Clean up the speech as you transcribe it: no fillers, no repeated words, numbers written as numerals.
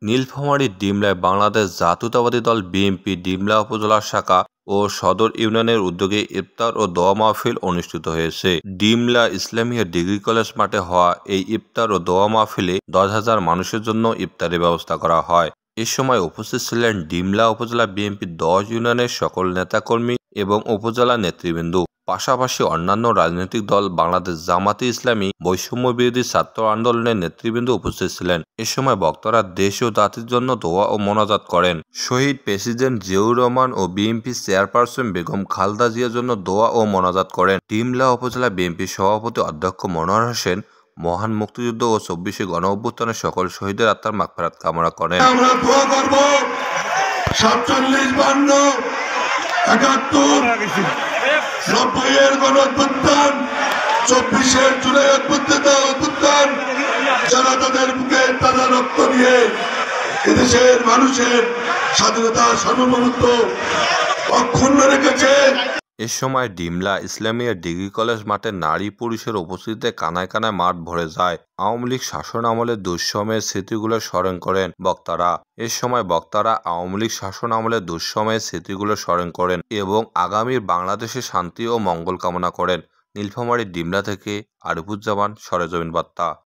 নীলফামারীর ডিমলায় বাংলাদেশ জাতীয়তাবাদী দল বিএনপি ডিমলা উপজেলা শাখা ও সদর ইউনিয়নের উদ্যোগে ইফতার ও দোয়া মাহফিল অনুষ্ঠিত হয়েছে। ডিমলা ইসলামিয়া ডিগ্রি কলেজ মাঠে হওয়া এই ইফতার ও দোয়া মাহফিলে 10,000 মানুষের জন্য ইফতারের ব্যবস্থা করা হয়। এ সময় উপস্থিত ছিলেন ডিমলা উপজেলা বিএনপির 10 ইউনিয়নের সকল নেতাকর্মী এবং উপজেলা নেতৃবৃন্দ, পাশাপাশি অন্যান্য রাজনৈতিক দল, বাংলাদেশ জামাতে ইসলামী, বৈষম্য বিরোধী ছাত্র আন্দোলনের নেতৃবৃন্দ উপস্থিত ছিলেন। এ সময় বক্তারা দেশ ও জাতির জন্য দোয়া ও মোনাজাত করেন। শহীদ প্রেসিডেন্ট জিয়াউর রহমান ও বিএনপি চেয়ারপারসন বেগম খালেদা জিয়ার জন্য দোয়া ও মোনাজাত করেন। ডিমলা উপজেলা বিএনপির সভাপতি অধ্যক্ষ মনোয়ার হোসেন মহান মুক্তিযুদ্ধ ও 24শে গণঅভ্যুত্থানের সকল শহীদের আত্মার মাগফিরাত কামনা করেন। আমরা দোয়া করব 47, 52, 71, 90-এর গণঅভ্যুত্থান, 24শে জুলাই অভ্যুত্থান, যারা তাদের বুকে তাজা রক্ত দিয়ে এদেশের মানুষের স্বাধীনতা সার্বভৌমত্ব অক্ষুণ্ণ রেখেছে। এ সময় ডিমলা ইসলামিয়া ডিগ্রি কলেজ মাঠে নারী পুরুষের উপস্থিতিতে কানায় কানায় মাঠ ভরে যায়। আওয়ামী লীগ শাসন আমলের দুঃসময়ের স্মৃতিগুলো স্মরণ করেন বক্তারা। এ সময় বক্তারা আওয়ামী লীগ শাসন আমলের দুঃসময়ের স্মৃতিগুলো স্মরণ করেন এবং আগামীর বাংলাদেশে শান্তি ও মঙ্গল কামনা করেন। নীলফামারীর ডিমলা থেকে আরিফুজ্জামান, সরেজমিন বার্তা।